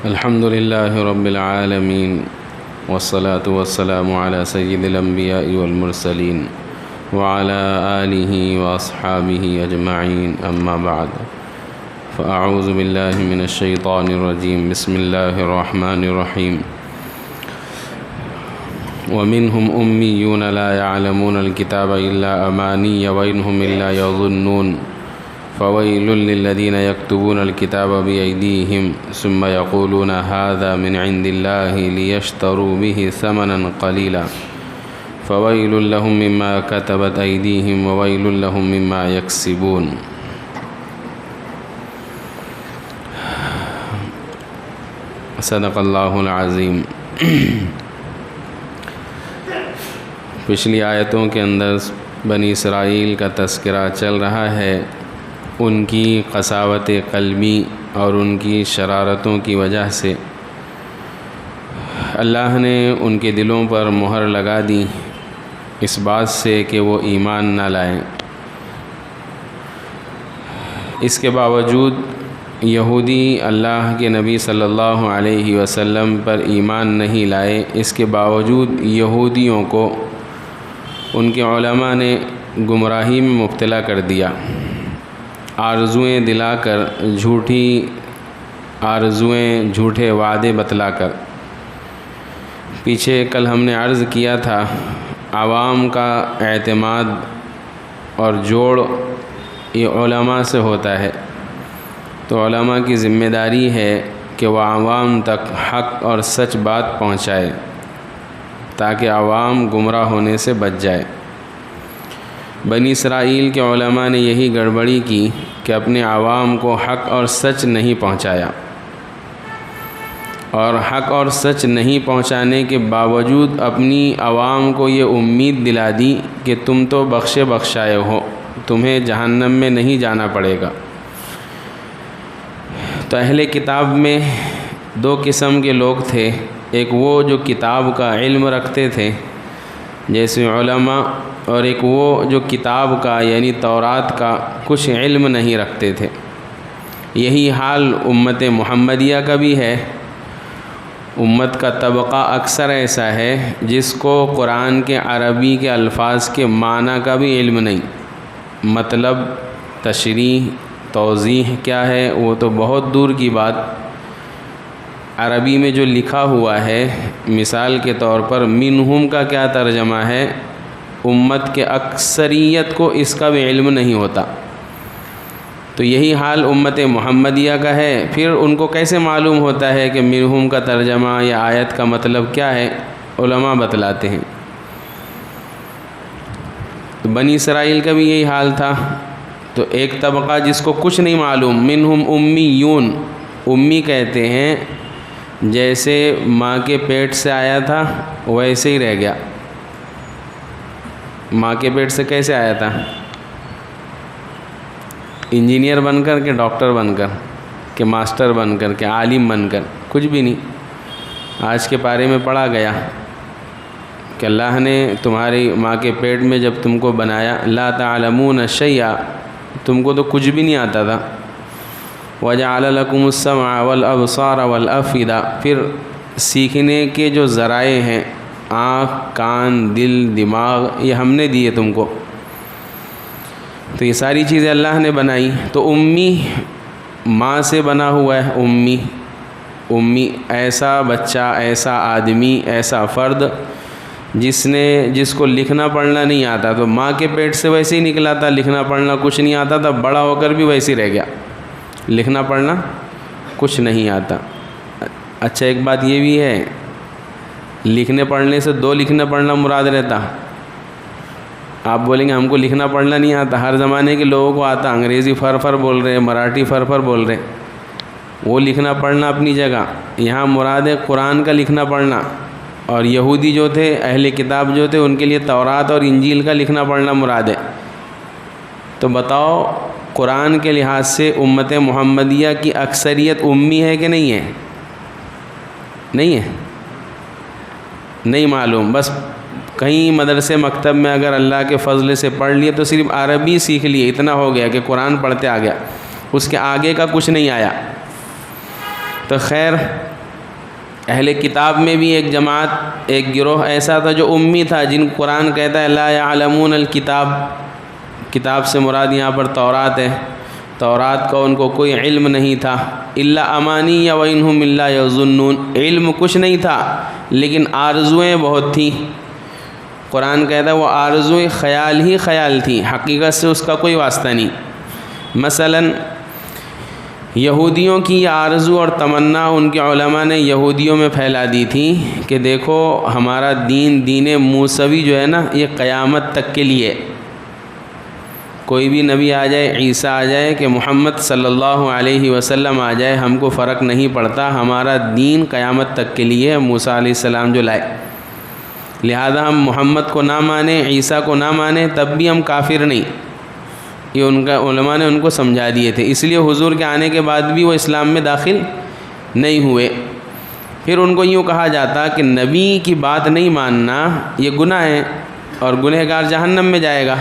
الحمد لله رب العالمين والصلاة والسلام على سيد الأنبياء والمرسلين وعلى آله وأصحابه أجمعين أما بعد فأعوذ بالله من الشيطان الرجيم بسم الله الرحمن الرحيم ومنهم أميون لا يعلمون الكتاب إلا أماني وإنهم إلا يظنون فويل للذين يكتبون الكتاب بأيديهم ثم يقولون هذا من عند الله ليشتروا به ثمنا قليلا فويل لهم مما كتبت أيديهم وويل لهم مما يكسبون۔ صدق اللہ العظیم۔ پچھلی آیتوں کے اندر بنی اسرائیل کا تذکرہ چل رہا ہے، ان کی قساوت قلبی اور ان کی شرارتوں کی وجہ سے اللہ نے ان کے دلوں پر مہر لگا دی اس بات سے کہ وہ ایمان نہ لائیں۔ اس کے باوجود یہودی اللہ کے نبی صلی اللہ علیہ وسلم پر ایمان نہیں لائے، اس کے باوجود یہودیوں کو ان کے علماء نے گمراہی میں مبتلا کر دیا، آرزوئیں دلا کر، جھوٹے وعدے بتلا کر۔ پیچھے کل ہم نے عرض کیا تھا عوام کا اعتماد اور جوڑ یہ علماء سے ہوتا ہے، تو علماء کی ذمہ داری ہے کہ وہ عوام تک حق اور سچ بات پہنچائے تاکہ عوام گمراہ ہونے سے بچ جائے۔ بنی اسرائیل کے علماء نے یہی گڑبڑی کی کہ اپنے عوام کو حق اور سچ نہیں پہنچایا، اور حق اور سچ نہیں پہنچانے کے باوجود اپنی عوام کو یہ امید دلا دی کہ تم تو بخشے بخشائے ہو، تمہیں جہنم میں نہیں جانا پڑے گا۔ تو اہل کتاب میں دو قسم کے لوگ تھے، ایک وہ جو کتاب کا علم رکھتے تھے جیسے علماء، اور ایک وہ جو کتاب کا یعنی تورات کا کچھ علم نہیں رکھتے تھے۔ یہی حال امت محمدیہ کا بھی ہے۔ امت کا طبقہ اکثر ایسا ہے جس کو قرآن کے عربی کے الفاظ کے معنی کا بھی علم نہیں، مطلب تشریح توضیح کیا ہے وہ تو بہت دور کی بات۔ عربی میں جو لکھا ہوا ہے، مثال کے طور پر منہم کا کیا ترجمہ ہے، امت کے اکثریت کو اس کا بھی علم نہیں ہوتا۔ تو یہی حال امت محمدیہ کا ہے۔ پھر ان کو کیسے معلوم ہوتا ہے کہ منہم کا ترجمہ یا آیت کا مطلب کیا ہے؟ علماء بتلاتے ہیں۔ تو بنی اسرائیل کا بھی یہی حال تھا۔ تو ایک طبقہ جس کو کچھ نہیں معلوم، منہم امیون، امی کہتے ہیں جیسے ماں کے پیٹ سے آیا تھا ویسے ہی رہ گیا۔ ماں کے پیٹ سے کیسے آیا تھا؟ انجینئر بن کر کہ ڈاکٹر بن کر کہ ماسٹر بن کر کہ عالم بن کر؟ کچھ بھی نہیں۔ آج کے پارے میں پڑھا گیا کہ اللہ نے تمہاری ماں کے پیٹ میں جب تم کو بنایا، لا تعلمون شیئا، تم کو تو کچھ بھی نہیں آتا تھا، وجعل لکم السمع والابصار والافئدہ، پھر سیکھنے کے جو ذرائع ہیں، آنکھ کان دل دماغ، یہ ہم نے دیے تم کو۔ تو یہ ساری چیزیں اللہ نے بنائی۔ تو امی ماں سے بنا ہوا ہے، امی ایسا بچہ، ایسا آدمی، ایسا فرد جس کو لکھنا پڑھنا نہیں آتا، تو ماں کے پیٹ سے ویسے ہی نکلا تھا، لکھنا پڑھنا کچھ نہیں آتا تھا، بڑا ہو کر بھی ویسے ہی رہ گیا، لکھنا پڑھنا کچھ نہیں آتا۔ اچھا ایک بات یہ بھی ہے، لکھنے پڑھنے سے دو لکھنا پڑھنا مراد رہتا۔ آپ بولیں گے ہم کو لکھنا پڑھنا نہیں آتا، ہر زمانے کے لوگوں کو آتا، انگریزی فر بول رہے ہیں، مراٹھی فر بول رہے ہیں، وہ لکھنا پڑھنا اپنی جگہ۔ یہاں مراد ہے قرآن کا لکھنا پڑھنا، اور یہودی جو تھے، اہل کتاب جو تھے، ان کے لیے تورات اور انجیل کا لکھنا پڑھنا مراد ہے۔ تو بتاؤ قرآن کے لحاظ سے امت محمدیہ کی اکثریت امی ہے کہ نہیں ہے؟ نہیں ہے، نہیں معلوم۔ بس کہیں مدرسے مکتب میں اگر اللہ کے فضل سے پڑھ لیے تو صرف عربی سیکھ لیے، اتنا ہو گیا کہ قرآن پڑھتے آ گیا، اس کے آگے کا کچھ نہیں آیا۔ تو خیر اہل کتاب میں بھی ایک جماعت، ایک گروہ ایسا تھا جو امی تھا، جن قرآن کہتا ہے لا یعلمون الکتاب، کتاب سے مراد یہاں پر تورات ہے، تورات کا ان کو کوئی علم نہیں تھا، الا امانی و انہم الا یظنون، علم کچھ نہیں تھا لیکن آرزوئیں بہت تھیں۔ قرآن کہتا ہے وہ آرزوئیں خیال ہی خیال تھیں، حقیقت سے اس کا کوئی واسطہ نہیں۔ مثلاً یہودیوں کی آرزو اور تمنا ان کے علماء نے یہودیوں میں پھیلا دی تھی کہ دیکھو ہمارا دین موسوی جو ہے نا، یہ قیامت تک کے لیے، کوئی بھی نبی آ جائے، عیسیٰ آ جائے کہ محمد صلی اللہ علیہ وسلم آ جائے، ہم کو فرق نہیں پڑتا، ہمارا دین قیامت تک کے لیے موسیٰ علیہ السلام جو لائے، لہذا ہم محمد کو نہ مانیں، عیسیٰ کو نہ مانیں، تب بھی ہم کافر نہیں۔ یہ ان کا علماء نے ان کو سمجھا دیے تھے، اس لیے حضور کے آنے کے بعد بھی وہ اسلام میں داخل نہیں ہوئے۔ پھر ان کو یوں کہا جاتا کہ نبی کی بات نہیں ماننا یہ گناہ ہے اور گنہگار جہنم میں جائے گا۔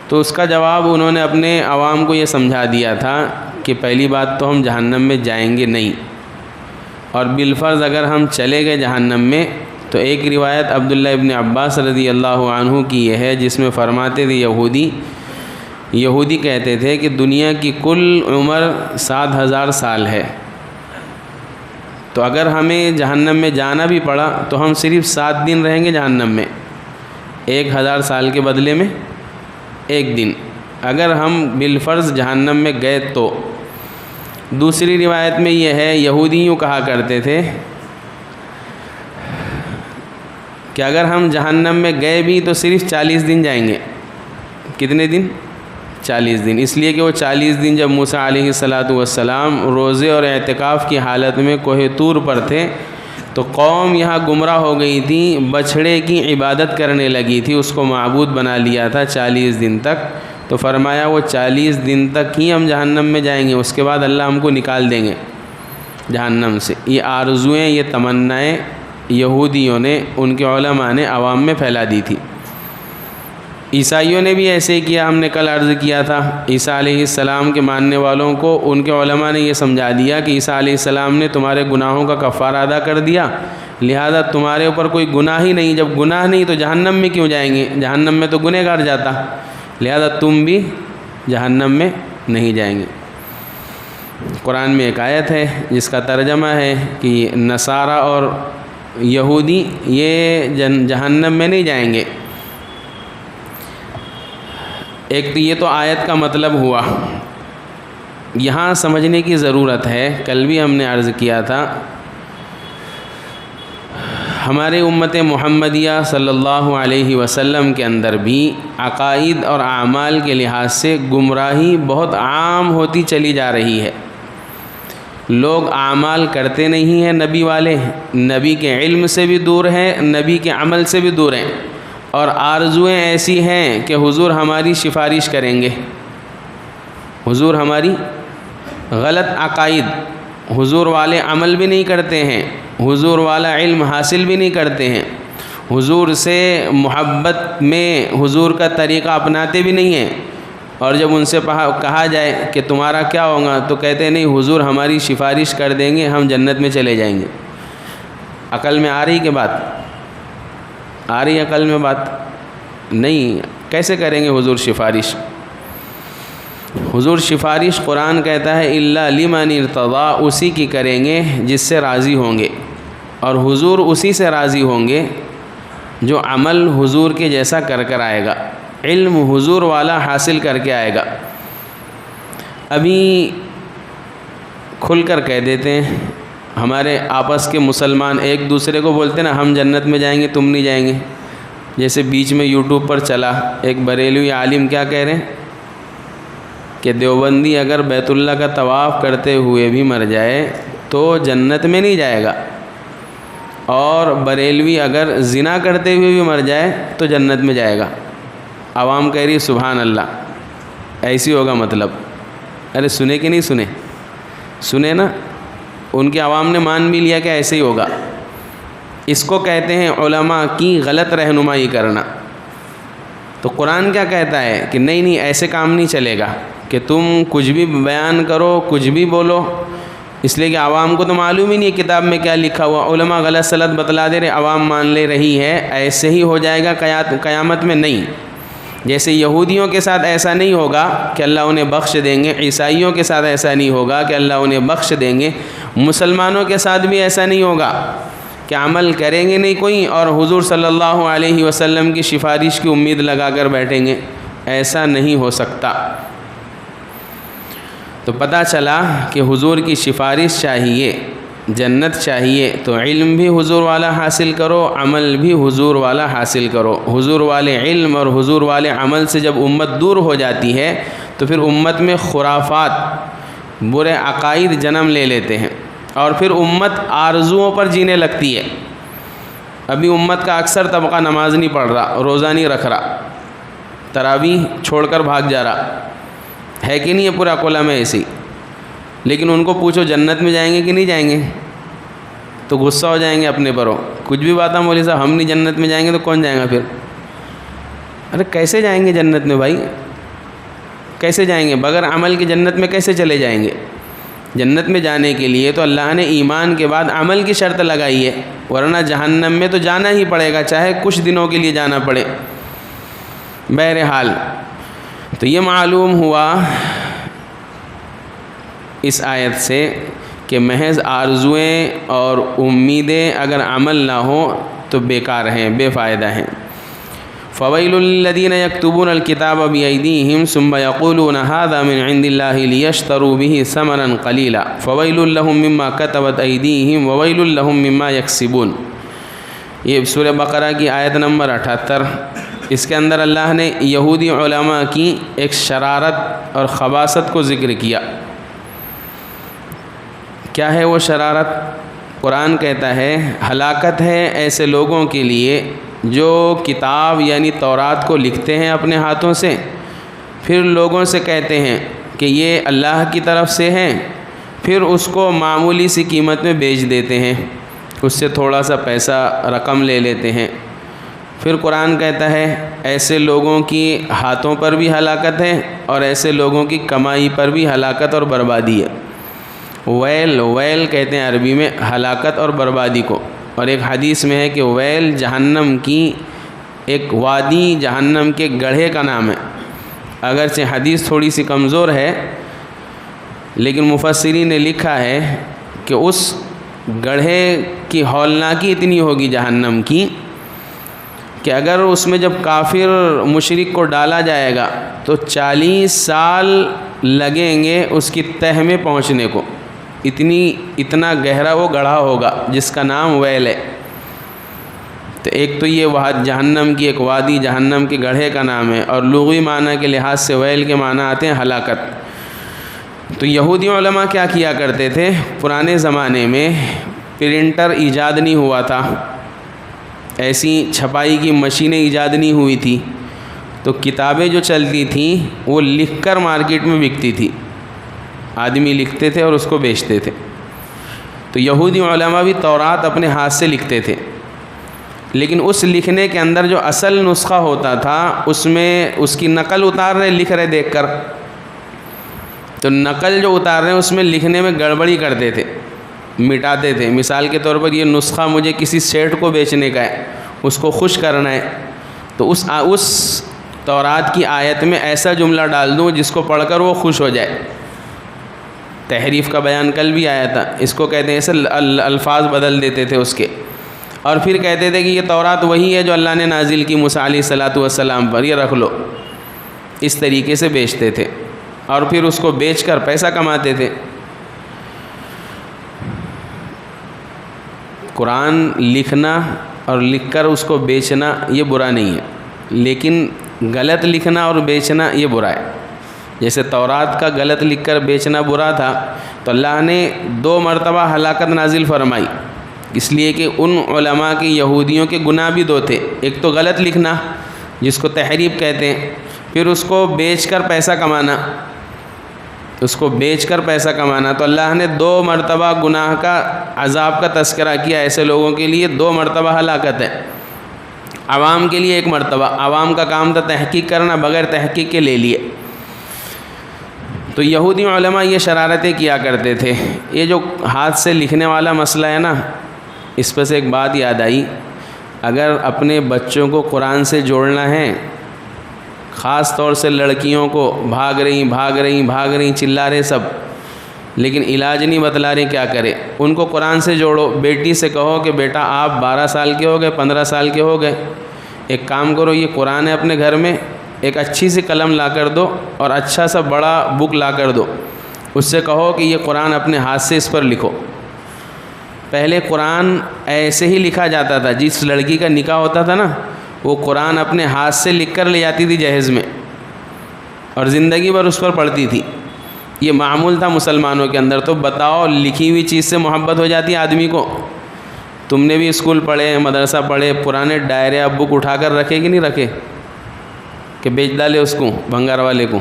تو اس کا جواب انہوں نے اپنے عوام کو یہ سمجھا دیا تھا کہ پہلی بات تو ہم جہنم میں جائیں گے نہیں، اور بالفرض اگر ہم چلے گئے جہنم میں تو ایک روایت عبداللہ ابن عباس رضی اللہ عنہ کی یہ ہے جس میں فرماتے تھے یہودی کہتے تھے کہ دنیا کی کل عمر 7000 سال ہے، تو اگر ہمیں جہنم میں جانا بھی پڑا تو ہم صرف 7 دن رہیں گے جہنم میں، 1000 سال کے بدلے میں 1 دن اگر ہم بالفرض جہنم میں گئے تو۔ دوسری روایت میں یہ ہے یہودی یوں کہا کرتے تھے کہ اگر ہم جہنم میں گئے بھی تو صرف 40 دن جائیں گے۔ کتنے دن؟ 40 دن، اس لیے کہ وہ 40 دن جب موسیٰ علیہ السلام روزے اور اعتکاف کی حالت میں کوہ طور پر تھے تو قوم یہاں گمراہ ہو گئی تھی، بچھڑے کی عبادت کرنے لگی تھی، اس کو معبود بنا لیا تھا 40 دن تک، تو فرمایا وہ 40 دن تک ہی ہم جہنم میں جائیں گے، اس کے بعد اللہ ہم کو نکال دیں گے جہنم سے۔ یہ آرزوئیں، یہ تمنائیں یہودیوں نے، ان کے علماء نے عوام میں پھیلا دی تھی۔ عیسائیوں نے بھی ایسے ہی کیا، ہم نے کل عرض کیا تھا، عیسیٰ علیہ السلام کے ماننے والوں کو ان کے علماء نے یہ سمجھا دیا کہ عیسیٰ علیہ السلام نے تمہارے گناہوں کا کفارہ ادا کر دیا، لہذا تمہارے اوپر کوئی گناہ ہی نہیں، جب گناہ نہیں تو جہنم میں کیوں جائیں گے، جہنم میں تو گنہگار جاتا، لہذا تم بھی جہنم میں نہیں جائیں گے۔ قرآن میں ایک آیت ہے جس کا ترجمہ ہے کہ نصارہ اور یہودی یہ جہنم میں نہیں جائیں گے۔ ایک تو یہ تو آیت کا مطلب ہوا، یہاں سمجھنے کی ضرورت ہے، کل بھی ہم نے عرض کیا تھا، ہمارے امت محمدیہ صلی اللہ علیہ وسلم کے اندر بھی عقائد اور اعمال کے لحاظ سے گمراہی بہت عام ہوتی چلی جا رہی ہے۔ لوگ اعمال کرتے نہیں ہیں نبی والے، نبی کے علم سے بھی دور ہیں، نبی کے عمل سے بھی دور ہیں، اور آرزوئیں ایسی ہیں کہ حضور ہماری سفارش کریں گے، حضور ہماری غلط عقائد، حضور والے عمل بھی نہیں کرتے ہیں، حضور والا علم حاصل بھی نہیں کرتے ہیں، حضور سے محبت میں حضور کا طریقہ اپناتے بھی نہیں ہیں، اور جب ان سے کہا جائے کہ تمہارا کیا ہوگا تو کہتے نہیں حضور ہماری سفارش کر دیں گے، ہم جنت میں چلے جائیں گے۔ عقل میں آ رہی کہ بات آ رہی؟ عقل میں بات نہیں، کیسے کریں گے حضور سفارش؟ حضور سفارش قرآن کہتا ہے الا لمن ارتضی، اسی کی کریں گے جس سے راضی ہوں گے، اور حضور اسی سے راضی ہوں گے جو عمل حضور کے جیسا کر آئے گا، علم حضور والا حاصل کر کے آئے گا۔ ابھی کھل کر کہہ دیتے ہیں، ہمارے آپس کے مسلمان ایک دوسرے کو بولتے ہیں نا ہم جنت میں جائیں گے تم نہیں جائیں گے، جیسے بیچ میں یوٹیوب پر چلا ایک بریلوی عالم کیا کہہ رہے ہیں کہ دیوبندی اگر بیت اللہ کا طواف کرتے ہوئے بھی مر جائے تو جنت میں نہیں جائے گا، اور بریلوی اگر زنا کرتے ہوئے بھی مر جائے تو جنت میں جائے گا۔ عوام کہہ رہی سبحان اللہ، ایسی ہوگا مطلب؟ ارے سنے کہ نہیں سنے؟ سنے نا، ان کے عوام نے مان بھی لیا کہ ایسے ہی ہوگا۔ اس کو کہتے ہیں علماء کی غلط رہنمائی کرنا۔ تو قرآن کیا کہتا ہے کہ نہیں ایسے کام نہیں چلے گا کہ تم کچھ بھی بیان کرو، کچھ بھی بولو، اس لیے کہ عوام کو تو معلوم ہی نہیں ہے کتاب میں کیا لکھا ہوا، علماء غلط سلط بتلا دے رہے، عوام مان لے رہی ہے، ایسے ہی ہو جائے گا قیامت میں؟ نہیں، جیسے یہودیوں کے ساتھ ایسا نہیں ہوگا کہ اللہ انہیں بخش دیں گے، عیسائیوں کے ساتھ ایسا نہیں ہوگا کہ اللہ انہیں بخش دیں گے، مسلمانوں کے ساتھ بھی ایسا نہیں ہوگا کہ عمل کریں گے نہیں کوئی اور حضور صلی اللہ علیہ وسلم کی سفارش کی امید لگا کر بیٹھیں گے، ایسا نہیں ہو سکتا۔ تو پتہ چلا کہ حضور کی سفارش چاہیے، جنت چاہیے تو علم بھی حضور والا حاصل کرو، عمل بھی حضور والا حاصل کرو۔ حضور والے علم اور حضور والے عمل سے جب امت دور ہو جاتی ہے تو پھر امت میں خرافات، برے عقائد جنم لے لیتے ہیں اور پھر امت آرزوؤں پر جینے لگتی ہے۔ ابھی امت کا اکثر طبقہ نماز نہیں پڑھ رہا، روزہ نہیں رکھ رہا، تراویح چھوڑ کر بھاگ جا رہا ہے کہ نہیں؟ یہ پورا اکولا میں ایسے ہی، لیکن ان کو پوچھو جنت میں جائیں گے کہ نہیں جائیں گے تو غصہ ہو جائیں گے اپنے پر ہو، کچھ بھی بات ہے مولوی صاحب ہم نہیں جنت میں جائیں گے تو کون جائیں گا پھر؟ ارے کیسے جائیں گے جنت میں بھائی؟ کیسے جائیں گے بغیر عمل کی؟ جنت میں کیسے چلے جائیں گے؟ جنت میں جانے کے لیے تو اللہ نے ایمان کے بعد عمل کی شرط لگائی ہے، ورنہ جہنم میں تو جانا ہی پڑے گا چاہے کچھ دنوں کے لیے جانا پڑے۔ بہرحال تو یہ معلوم ہوا اس آیت سے کہ محض آرزویں اور امیدیں اگر عمل نہ ہوں تو بیکار ہیں، بے فائدہ ہیں۔ فویل للذین یکتبون الکتاب بایدیہم ثم یقولون ھذا من عند اللہ لیشتروا بہ ثمنا قلیلا فویل لہم مما کتبت ایدیہم وویل لہم مما یکسبون۔ یہ سورہ بقرہ کی آیت نمبر 78۔ اس کے اندر اللہ نے یہودی علماء کی ایک شرارت اور خباثت کو ذکر کیا۔ کیا ہے وہ شرارت؟ قرآن کہتا ہے ہلاکت ہے ایسے لوگوں کے لیے جو کتاب یعنی تورات کو لکھتے ہیں اپنے ہاتھوں سے، پھر لوگوں سے کہتے ہیں کہ یہ اللہ کی طرف سے ہیں، پھر اس کو معمولی سی قیمت میں بیچ دیتے ہیں، اس سے تھوڑا سا پیسہ رقم لے لیتے ہیں۔ پھر قرآن کہتا ہے ایسے لوگوں کی ہاتھوں پر بھی ہلاکت ہے اور ایسے لوگوں کی کمائی پر بھی ہلاکت اور بربادی ہے۔ ویل کہتے ہیں عربی میں ہلاکت اور بربادی کو، اور ایک حدیث میں ہے کہ ویل جہنم کی ایک وادی، جہنم کے گڑھے کا نام ہے۔ اگرچہ حدیث تھوڑی سی کمزور ہے لیکن مفسرین نے لکھا ہے کہ اس گڑھے کی ہولناکی اتنی ہوگی جہنم کی کہ اگر اس میں جب کافر مشرک کو ڈالا جائے گا تو 40 سال لگیں گے اس کی تہ میں پہنچنے کو، اتنا گہرا وہ گڑھا ہوگا جس کا نام ویل ہے۔ تو ایک تو یہ جہنم کی ایک وادی، جہنم کے گڑھے کا نام ہے، اور لغوی معنی کے لحاظ سے ویل کے معنی آتے ہیں ہلاکت۔ تو یہودی علماء کیا کیا کرتے تھے؟ پرانے زمانے میں پرنٹر ایجاد نہیں ہوا تھا، ایسی چھپائی کی مشینیں ایجاد نہیں ہوئی تھی، تو کتابیں جو چلتی تھیں وہ لکھ کر مارکیٹ میں بکتی تھی، آدمی لکھتے تھے اور اس کو بیچتے تھے۔ تو یہودی علماء بھی تورات اپنے ہاتھ سے لکھتے تھے، لیکن اس لکھنے کے اندر جو اصل نسخہ ہوتا تھا اس میں اس کی نقل اتار رہے، لکھ رہے دیکھ کر، تو نقل جو اتار رہے ہیں اس میں لکھنے میں گڑبڑی کرتے تھے، مٹاتے تھے۔ مثال کے طور پر یہ نسخہ مجھے کسی سیٹ کو بیچنے کا ہے، اس کو خوش کرنا ہے، تو اس تورات کی آیت میں ایسا جملہ ڈال دوں جس کو پڑھ کر وہ خوش ہو جائے۔ تحریف کا بیان کل بھی آیا تھا، اس کو کہتے ہیں ایسے الفاظ بدل دیتے تھے اس کے، اور پھر کہتے تھے کہ یہ تورات وہی ہے جو اللہ نے نازل کی موسیٰ علیہ الصلاۃ والسلام پر، یہ رکھ لو۔ اس طریقے سے بیچتے تھے اور پھر اس کو بیچ کر پیسہ کماتے تھے۔ قرآن لکھنا اور لکھ کر اس کو بیچنا یہ برا نہیں ہے، لیکن غلط لکھنا اور بیچنا یہ برا ہے۔ جیسے تورات کا غلط لکھ کر بیچنا برا تھا تو اللہ نے 2 مرتبہ ہلاکت نازل فرمائی، اس لیے کہ ان علماء کے یہودیوں کے گناہ بھی 2 تھے، ایک تو غلط لکھنا جس کو تحریف کہتے ہیں، پھر اس کو بیچ کر پیسہ کمانا، تو اللہ نے 2 مرتبہ گناہ کا عذاب کا تذکرہ کیا۔ ایسے لوگوں کے لیے 2 مرتبہ ہلاکت ہے، عوام کے لیے 1 مرتبہ۔ عوام کا کام تھا تحقیق کرنا، بغیر تحقیق کے لے لیے۔ تو یہودی علماء یہ شرارتیں کیا کرتے تھے. یہ جو ہاتھ سے لکھنے والا مسئلہ ہے نا، اس پہ سے ایک بات یاد آئی. اگر اپنے بچوں کو قرآن سے جوڑنا ہے، خاص طور سے لڑکیوں کو، بھاگ رہی چلا رہے سب، لیکن علاج نہیں بتلا رہے، کیا کرے؟ ان کو قرآن سے جوڑو. بیٹی سے کہو کہ بیٹا آپ 12 سال کے ہو گئے، 15 سال کے ہو گئے، ایک کام کرو، یہ قرآن ہے اپنے گھر میں، ایک اچھی سی قلم لا کر دو اور اچھا سا بڑا بک لا کر دو. اس سے کہو کہ یہ قرآن اپنے ہاتھ سے اس پر لکھو. پہلے قرآن ایسے ہی لکھا جاتا تھا. جس لڑکی کا نکاح ہوتا تھا نا، وہ قرآن اپنے ہاتھ سے لکھ کر لے جاتی تھی جہیز میں، اور زندگی بھر اس پر پڑھتی تھی. یہ معمول تھا مسلمانوں کے اندر. تو بتاؤ، لکھی ہوئی چیز سے محبت ہو جاتی ہے آدمی کو. تم نے بھی اسکول پڑھے، مدرسہ پڑھے، پرانے ڈائرے اب بک اٹھا کر رکھے کہ نہیں رکھے کہ بیچ ڈالے اس کو بھنگار والے کو؟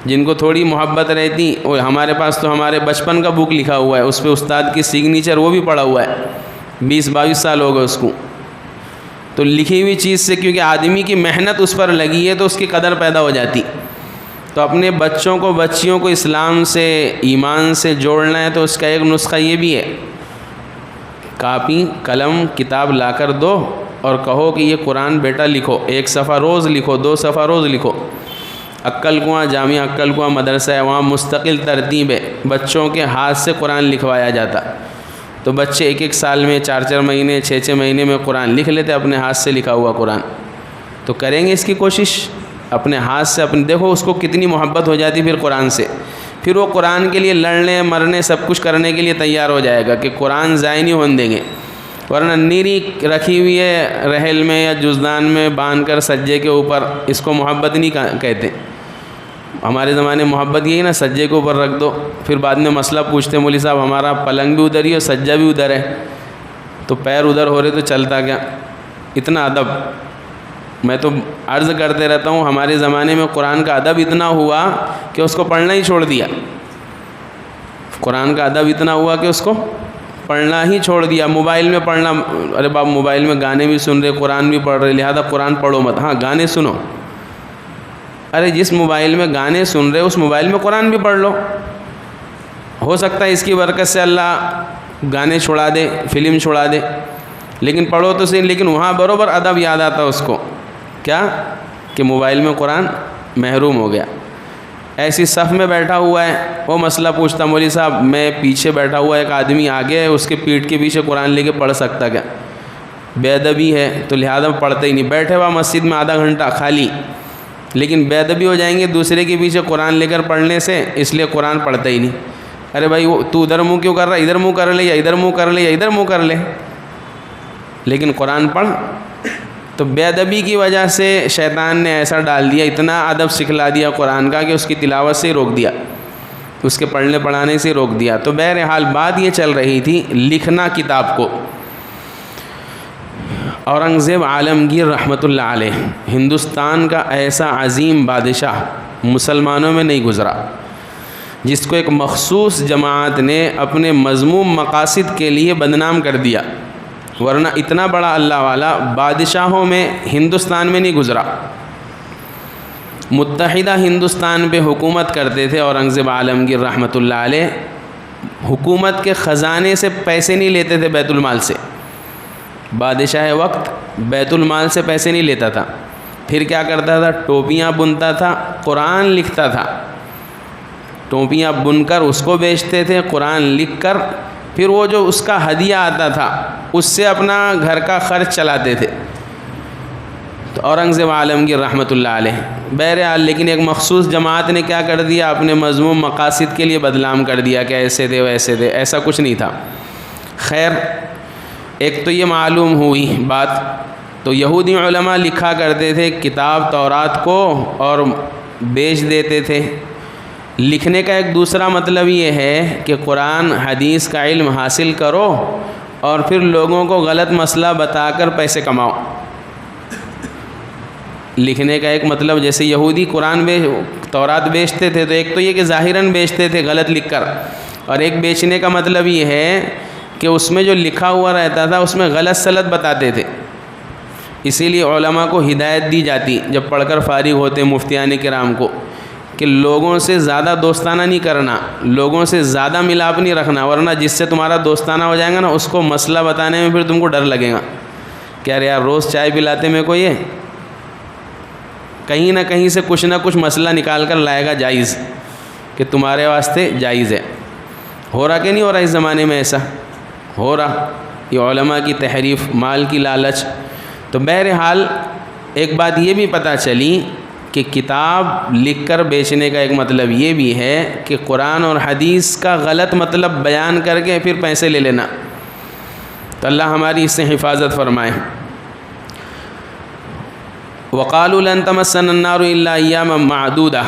جن کو تھوڑی محبت رہتی، وہ ہمارے پاس تو ہمارے بچپن کا بک لکھا ہوا ہے، اس پہ استاد کی سگنیچر، وہ بھی پڑا ہوا ہے. 20-22 سال ہو گئے اس کو. تو لکھی ہوئی چیز سے کیونکہ آدمی کی محنت اس پر لگی ہے تو اس کی قدر پیدا ہو جاتی. تو اپنے بچوں کو، بچیوں کو اسلام سے، ایمان سے جوڑنا ہے تو اس کا ایک نسخہ یہ بھی ہے، کاپی قلم کتاب لا کر دو اور کہو کہ یہ قرآن بیٹا لکھو. 1 صفحہ روز لکھو، 2 صفحہ روز لکھو. عقل کنواں، جامعہ عقل کنواں مدرسہ ہے، وہاں مستقل ترتیب ہے، بچوں کے ہاتھ سے قرآن لکھوایا جاتا. تو بچے 1-1 سال میں، 4-4 مہینے، 6-6 مہینے میں قرآن لکھ لیتے، اپنے ہاتھ سے لکھا ہوا قرآن. تو کریں گے اس کی کوشش اپنے ہاتھ سے. دیکھو اس کو کتنی محبت ہو جاتی پھر قرآن سے. پھر وہ قرآن کے لیے لڑنے مرنے سب کچھ کرنے کے لیے تیار ہو جائے گا کہ قرآن ضائع نہیں ہونے دیں گے. ورنہ نیری رکھی ہوئی ہے رحل میں یا جزدان میں باندھ کر سجے کے اوپر، اس کو محبت نہیں کہتے. ہمارے زمانے محبت یہی نا، سجے کے اوپر رکھ دو. پھر بعد میں مسئلہ پوچھتے مولوی صاحب ہمارا پلنگ بھی ادھر ہی اور سجا بھی ادھر ہے، تو پیر ادھر ہو رہے تو چلتا کیا؟ اتنا ادب. میں تو عرض کرتے رہتا ہوں، ہمارے زمانے میں قرآن کا ادب اتنا ہوا کہ اس کو پڑھنا ہی چھوڑ دیا. قرآن کا ادب اتنا ہوا کہ اس کو پڑھنا ہی چھوڑ دیا. موبائل میں پڑھنا، ارے باپ موبائل میں گانے بھی سن رہے، قرآن بھی پڑھ رہے، لہذا قرآن پڑھو مت. ہاں گانے سنو. ارے جس موبائل میں گانے سن رہے اس موبائل میں قرآن بھی پڑھ لو. ہو سکتا ہے اس کی برکت سے اللہ گانے چھڑا دے، فلم چھڑا دے، لیکن پڑھو تو صحیح. لیکن وہاں بروبر ادب یاد آتا اس کو، کیا کہ موبائل میں قرآن محروم ہو گیا. ایسی صف میں بیٹھا ہوا ہے، وہ مسئلہ پوچھتا مولوی صاحب میں پیچھے بیٹھا ہوا ایک آدمی آگے ہے، اس کے پیٹھ کے پیچھے قرآن لے کے پڑھ سکتا کیا؟ بے ادبی ہے. تو لہذا پڑھتے ہی نہیں. بیٹھے ہوا مسجد میں آدھا گھنٹہ خالی، لیکن بے ادبی ہو جائیں گے دوسرے کے پیچھے قرآن لے کر پڑھنے سے، اس لیے قرآن پڑھتا ہی نہیں. ارے بھائی تو ادھر منہ کیوں کر رہا ہے؟ ادھر منہ کر لے، یا ادھر منہ کر لے، یا ادھر منہ کر لے، لیکن قرآن پڑھ. تو بے ادبی کی وجہ سے شیطان نے ایسا ڈال دیا، اتنا ادب سکھلا دیا قرآن کا کہ اس کی تلاوت سے ہی روک دیا، اس کے پڑھنے پڑھانے سے روک دیا. تو بہرحال بات یہ چل رہی تھی لکھنا کتاب کو. اورنگزیب عالمگیر رحمۃ اللہ علیہ، ہندوستان کا ایسا عظیم بادشاہ مسلمانوں میں نہیں گزرا جس کو ایک مخصوص جماعت نے اپنے مذموم مقاصد کے لیے بدنام کر دیا. ورنہ اتنا بڑا اللہ والا بادشاہوں میں ہندوستان میں نہیں گزرا. متحدہ ہندوستان پہ حکومت کرتے تھے اورنگزیب عالمگیر رحمۃ اللہ علیہ. حکومت کے خزانے سے پیسے نہیں لیتے تھے، بیت المال سے. بادشاہ وقت بیت المال سے پیسے نہیں لیتا تھا. پھر کیا کرتا تھا؟ ٹوپیاں بنتا تھا، قرآن لکھتا تھا. ٹوپیاں بن کر اس کو بیچتے تھے، قرآن لکھ کر پھر وہ جو اس کا ہدیہ آتا تھا اس سے اپنا گھر کا خرچ چلاتے تھے. تو اورنگزیب عالمگیر رحمۃ اللہ علیہ بہرحال، لیکن ایک مخصوص جماعت نے کیا کر دیا؟ اپنے مذموم مقاصد کے لیے بدنام کر دیا کہ ایسے تھے ویسے تھے. ایسا کچھ نہیں تھا. خیر، ایک تو یہ معلوم ہوئی بات. تو یہودی علماء لکھا کرتے تھے کتاب تورات کو اور بیچ دیتے تھے. لکھنے کا ایک دوسرا مطلب یہ ہے کہ قرآن حدیث کا علم حاصل کرو اور پھر لوگوں کو غلط مسئلہ بتا کر پیسے کماؤ. لکھنے کا ایک مطلب، جیسے یہودی قرآن تورات بیچتے تھے، تو ایک تو یہ کہ ظاہراً بیچتے تھے غلط لکھ کر، اور ایک بیچنے کا مطلب یہ ہے کہ اس میں جو لکھا ہوا رہتا تھا اس میں غلط سلط بتاتے تھے. اسی لیے علماء کو ہدایت دی جاتی جب پڑھ کر فارغ ہوتے مفتیان کرام کو کہ لوگوں سے زیادہ دوستانہ نہیں کرنا، لوگوں سے زیادہ ملاپ نہیں رکھنا، ورنہ جس سے تمہارا دوستانہ ہو جائے گا نا اس کو مسئلہ بتانے میں پھر تم کو ڈر لگے گا کہ یار روز چائے پلاتے میرے کو یہ کہیں نہ کہیں سے کچھ نہ کچھ مسئلہ نکال کر لائے گا جائز کہ تمہارے واسطے جائز ہے۔ ہو رہا کہ نہیں ہو رہا اس زمانے میں؟ ایسا ہو رہا، یہ علماء کی تحریف، مال کی لالچ۔ تو بہرحال ایک بات یہ بھی پتہ چلی کہ کتاب لکھ کر بیچنے کا ایک مطلب یہ بھی ہے کہ قرآن اور حدیث کا غلط مطلب بیان کر کے پھر پیسے لے لینا۔ تو اللہ ہماری اس سے حفاظت فرمائے۔ وقالوا لن تمسنا النار الا ایاما معدودہ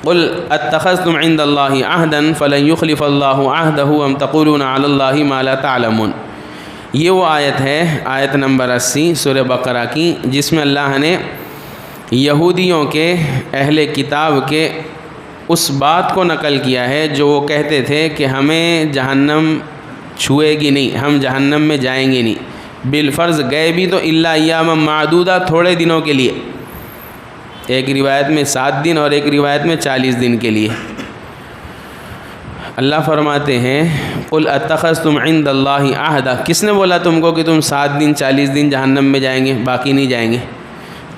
قل اتخذتم عند اللہ عہدا فلن یخلف اللہ عہدہ ام تقولون علی اللہ ما لا تعلمون۔ یہ وہ آیت ہے، آیت نمبر 80 سورہ بقرہ کی، جس میں اللہ نے یہودیوں کے، اہل کتاب کے اس بات کو نقل کیا ہے جو وہ کہتے تھے کہ ہمیں جہنم چھوئے گی نہیں، ہم جہنم میں جائیں گے نہیں، بالفرض گئے بھی تو الا ایام معدودہ، تھوڑے دنوں کے لیے، ایک روایت میں 7 دن اور ایک روایت میں 40 دن کے لیے۔ اللہ فرماتے ہیں قل اتخذتم عند اللہ عہدا، کس نے بولا تم کو کہ تم 7 دن 40 دن جہنم میں جائیں گے، باقی نہیں جائیں گے؟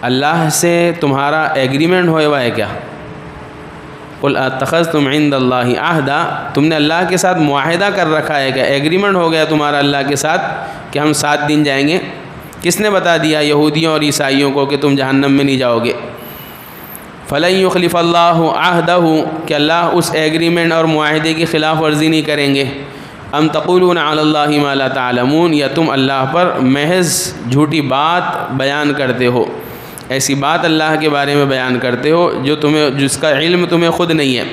اللہ سے تمہارا ایگریمنٹ ہوئے ہوا ہے کیا؟ قل اتخذتم عند اللہ عہدا، تم نے اللہ کے ساتھ معاہدہ کر رکھا ہے کیا؟ ایگریمنٹ ہو گیا تمہارا اللہ کے ساتھ کہ ہم 7 دن جائیں گے؟ کس نے بتا دیا یہودیوں اور عیسائیوں کو کہ تم جہنم میں نہیں جاؤ گے؟ فلن یخلف اللہ عہدہ، کہ اللہ اس ایگریمنٹ اور معاہدے کی خلاف ورزی نہیں کریں گے۔ ام تقولون علی اللہ ما لا تعلمون، یا تم اللہ پر محض جھوٹی بات بیان کرتے ہو، ایسی بات اللہ کے بارے میں بیان کرتے ہو جس کا علم تمہیں خود نہیں ہے۔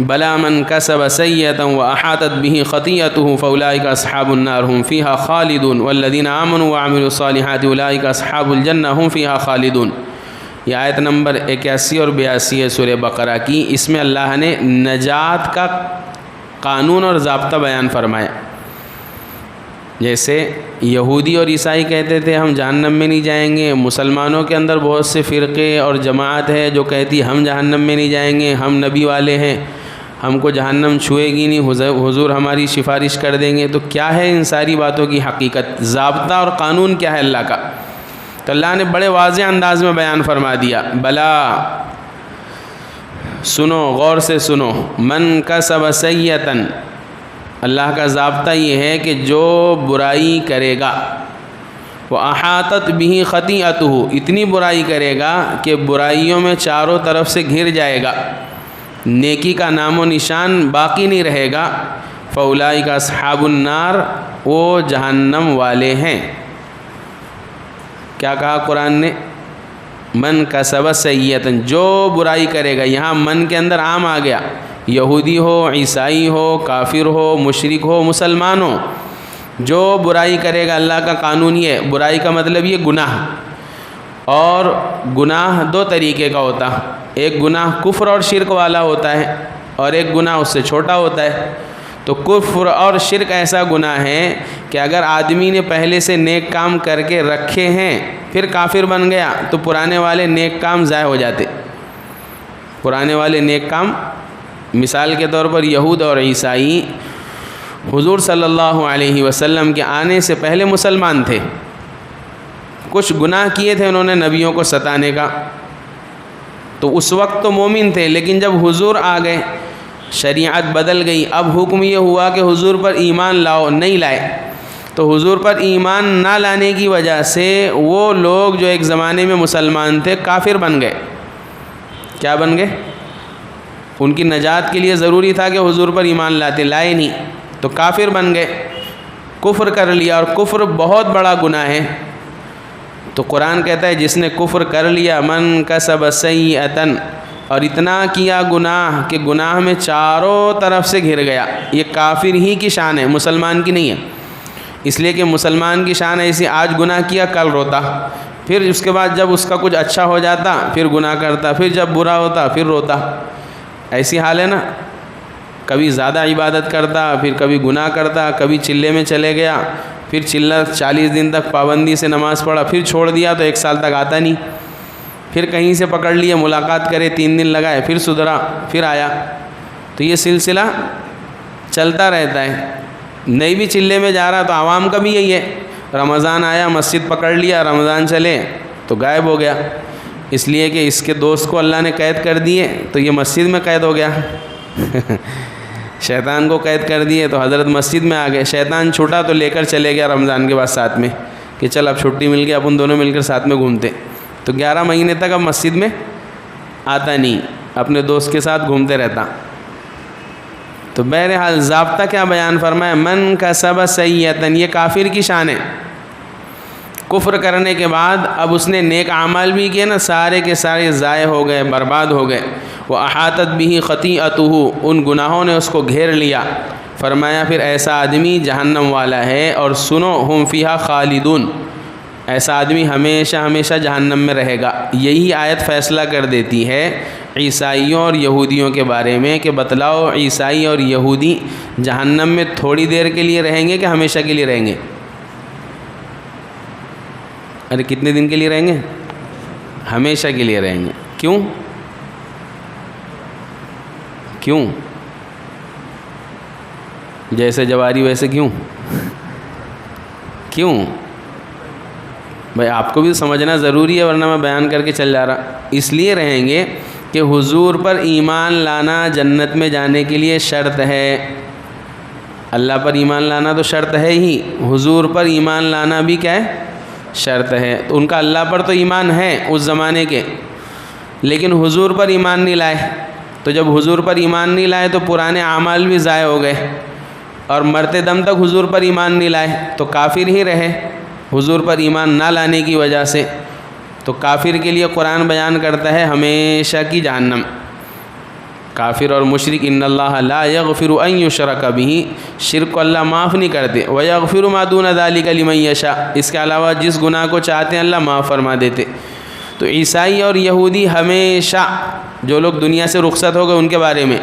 بلا من کسب سیئۃ واحاطت به خطیئته فاولئک اصحاب النار هم فیها خالدون والذین آمنوا وعملوا الصالحات اولئک اصحاب الجنہ هم فیها خالدون۔ یہ آیت نمبر 81 اور 82 ہے سورہ بقرہ کی، اس میں اللہ نے نجات کا قانون اور ضابطہ بیان فرمایا۔ جیسے یہودی اور عیسائی کہتے تھے ہم جہنم میں نہیں جائیں گے، مسلمانوں کے اندر بہت سے فرقے اور جماعت ہے جو کہتی ہم جہنم میں نہیں جائیں گے، ہم نبی والے ہیں، ہم کو جہنم چھوئے گی نہیں، حضور ہماری سفارش کر دیں گے۔ تو کیا ہے ان ساری باتوں کی حقیقت؟ ضابطہ اور قانون کیا ہے اللہ کا؟ تو اللہ نے بڑے واضح انداز میں بیان فرما دیا، بلا سنو، غور سے سنو، من کسب سیئۃ، اللہ کا ضابطہ یہ ہے کہ جو برائی کرے گا، وَأَحَاطَتْ بِهِ خَطِيئَتُهُ، اتنی برائی کرے گا کہ برائیوں میں چاروں طرف سے گھر جائے گا، نیکی کا نام و نشان باقی نہیں رہے گا، فَأُولَئِكَ أَصْحَابُ النَّارِ، وہ جہنم والے ہیں۔ کیا کہا قرآن نے؟ من کسب سیئۃ، جو برائی کرے گا، یہاں من کے اندر عام آ گیا، یہودی ہو، عیسائی ہو، کافر ہو، مشرک ہو، مسلمان ہو، جو برائی کرے گا، اللہ کا قانون یہ، برائی کا مطلب یہ گناہ، اور گناہ 2 طریقے کا ہوتا، ایک گناہ کفر اور شرک والا ہوتا ہے، اور ایک گناہ اس سے چھوٹا ہوتا ہے۔ تو کفر اور شرک ایسا گناہ ہے کہ اگر آدمی نے پہلے سے نیک کام کر کے رکھے ہیں پھر کافر بن گیا تو پرانے والے نیک کام ضائع ہو جاتے، پرانے والے نیک کام۔ مثال کے طور پر یہود اور عیسائی حضور صلی اللہ علیہ وسلم کے آنے سے پہلے مسلمان تھے، کچھ گناہ کیے تھے انہوں نے نبیوں کو ستانے کا، تو اس وقت تو مومن تھے، لیکن جب حضور آ گئے شریعت بدل گئی، اب حکم یہ ہوا کہ حضور پر ایمان لاؤ، نہیں لائے، تو حضور پر ایمان نہ لانے کی وجہ سے وہ لوگ جو ایک زمانے میں مسلمان تھے کافر بن گئے۔ کیا بن گئے؟ ان کی نجات کے لیے ضروری تھا کہ حضور پر ایمان لاتے، لائے نہیں، تو کافر بن گئے، کفر کر لیا، اور کفر بہت بڑا گناہ ہے۔ تو قرآن کہتا ہے جس نے کفر کر لیا، من کسب سیئۃ، اور اتنا کیا گناہ کہ گناہ میں چاروں طرف سے گھر گیا، یہ کافر ہی کی شان ہے، مسلمان کی نہیں ہے، اس لیے کہ مسلمان کی شان ایسی، آج گناہ کیا کل روتا، پھر اس کے بعد جب اس کا کچھ اچھا ہو جاتا پھر گناہ کرتا، پھر جب برا ہوتا پھر روتا، ایسی حال ہے نا، کبھی زیادہ عبادت کرتا، پھر کبھی گناہ کرتا، کبھی چلے میں چلے گیا، پھر چلا 40 دن تک پابندی سے نماز پڑھا، پھر چھوڑ دیا تو 1 سال تک آتا نہیں، پھر کہیں سے پکڑ لیا، ملاقات کرے، 3 دن لگائے، پھر سدھرا، پھر آیا، تو یہ سلسلہ چلتا رہتا ہے۔ نہیں بھی چلے میں جا رہا تو عوام کا بھی یہی ہے، رمضان آیا مسجد پکڑ لیا، رمضان چلے تو غائب ہو گیا، اس لیے کہ اس کے دوست کو اللہ نے قید کر دیے تو یہ مسجد میں قید ہو گیا شیطان کو قید کر دیے تو حضرت مسجد میں آ گئے، شیطان چھوٹا تو لے کر چلے گیا رمضان کے بعد ساتھ میں کہ چل اب چھٹی مل گئی، اپن دونوں مل کر ساتھ میں گھومتے، تو 11 مہینے تک اب مسجد میں آتا نہیں، اپنے دوست کے ساتھ گھومتے رہتا۔ تو بہرحال ضابطہ کیا بیان فرمایا، من کسب سیئۃ، یہ کافر کی شان ہے، کفر کرنے کے بعد اب اس نے نیک اعمال بھی کیے نا، سارے کے سارے ضائع ہو گئے، برباد ہو گئے، وَأَحَاطَتْ بِهِ خَطِیئَتُهُ، ان گناہوں نے اس کو گھیر لیا، فرمایا پھر ایسا آدمی جہنم والا ہے، اور سنو ہم فیہا خالدون، ایسا آدمی ہمیشہ ہمیشہ جہنم میں رہے گا۔ یہی آیت فیصلہ کر دیتی ہے عیسائیوں اور یہودیوں کے بارے میں کہ بتلاؤ عیسائی اور یہودی جہنم میں تھوڑی دیر کے لیے رہیں گے کہ ہمیشہ کے لیے رہیں گے؟ ارے کتنے دن کے لیے رہیں گے؟ ہمیشہ کے لیے رہیں گے۔ کیوں؟ کیوں؟ جیسے جواری ویسے کیوں؟ کیوں بھائی؟ آپ کو بھی سمجھنا ضروری ہے ورنہ میں بیان کر کے چل جا رہا۔ اس لیے رہیں گے کہ حضور پر ایمان لانا جنت میں جانے کے لیے شرط ہے، اللہ پر ایمان لانا تو شرط ہے ہی، حضور پر ایمان لانا بھی کیا ہے؟ شرط ہے۔ تو ان کا اللہ پر تو ایمان ہے اس زمانے کے، لیکن حضور پر ایمان نہیں لائے، تو جب حضور پر ایمان نہیں لائے تو پرانے اعمال بھی ضائع ہو گئے، اور مرتے دم تک حضور پر ایمان نہیں لائے تو کافر ہی رہے حضور پر ایمان نہ لانے کی وجہ سے۔ تو کافر کے لیے قرآن بیان کرتا ہے ہمیشہ کی جہنم۔ کافر اور مشرک ان اللہ لا یغفر ان یشرک بہ، شرک کو اللہ معاف نہیں کرتے، ویغفر ما دون ذلک لمن یشاء، اس کے علاوہ جس گناہ کو چاہتے ہیں اللہ معاف فرما دیتے۔ تو عیسائی اور یہودی ہمیشہ، جو لوگ دنیا سے رخصت ہو گئے ان کے بارے میں،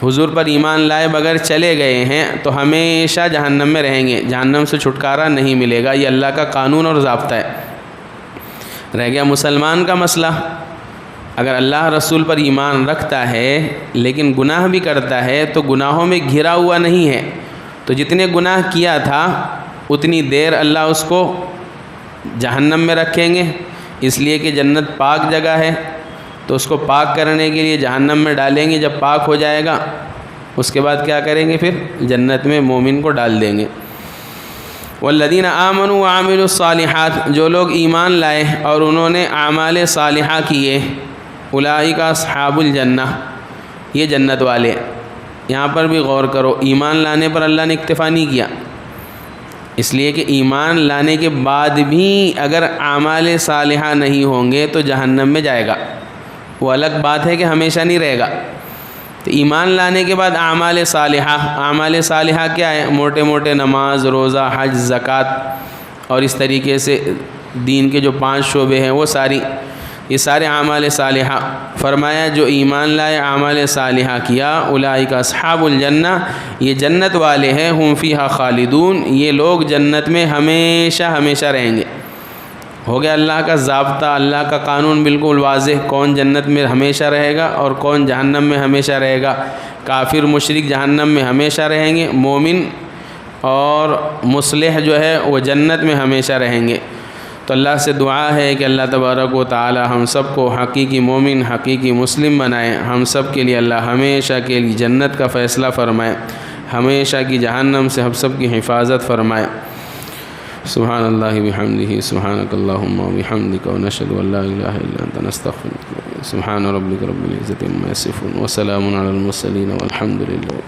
حضور پر ایمان لائے بغیر چلے گئے ہیں تو ہمیشہ جہنم میں رہیں گے، جہنم سے چھٹکارا نہیں ملے گا، یہ اللہ کا قانون اور ضابطہ ہے۔ رہ گیا مسلمان کا مسئلہ، اگر اللہ رسول پر ایمان رکھتا ہے لیکن گناہ بھی کرتا ہے تو گناہوں میں گھرا ہوا نہیں ہے، تو جتنے گناہ کیا تھا اتنی دیر اللہ اس کو جہنم میں رکھیں گے، اس لیے کہ جنت پاک جگہ ہے، تو اس کو پاک کرنے کے لیے جہنم میں ڈالیں گے، جب پاک ہو جائے گا اس کے بعد کیا کریں گے؟ پھر جنت میں مومن کو ڈال دیں گے۔ والذین آمنوا وعملوا الصالحات، جو لوگ ایمان لائے اور انہوں نے اعمال صالحہ کیے، اولئک اصحاب الجنہ، یہ جنت والے۔ یہاں پر بھی غور کرو، ایمان لانے پر اللہ نے اکتفا نہیں کیا، اس لیے کہ ایمان لانے کے بعد بھی اگر اعمال صالحہ نہیں ہوں گے تو جہنم میں جائے گا، وہ الگ بات ہے کہ ہمیشہ نہیں رہے گا۔ تو ایمان لانے کے بعد اعمال صالحہ کیا ہے؟ موٹے موٹے نماز، روزہ، حج، زکوٰۃ اور اس طریقے سے دین کے جو 5 شعبے ہیں وہ یہ سارے اعمال صالحہ۔ فرمایا جو ایمان لائے اعمال صالحہ کیا، اولئک اصحاب الجنہ، یہ جنت والے ہیں، ہم فیہا خالدون، یہ لوگ جنت میں ہمیشہ ہمیشہ رہیں گے۔ ہو گیا اللہ کا ضابطہ، اللہ کا قانون بالکل واضح، کون جنت میں ہمیشہ رہے گا اور کون جہنم میں ہمیشہ رہے گا۔ کافر مشرک جہنم میں ہمیشہ رہیں گے، مومن اور مصلح جو ہے وہ جنت میں ہمیشہ رہیں گے۔ تو اللہ سے دعا ہے کہ اللہ تبارک و تعالی ہم سب کو حقیقی مومن، حقیقی مسلم بنائے، ہم سب کے لیے اللہ ہمیشہ کے لیے جنت کا فیصلہ فرمائے، ہمیشہ کی جہنم سے ہم سب کی حفاظت فرمائے۔ سبحان اللہ بحمدہ، سبحانک اللہم وبحمدک، ونشہد ان لا الہ الا انت نستغفرک۔ سبحان ربک رب العزۃ عما یصفون، وسلام علی المرسلین، والحمد للہ۔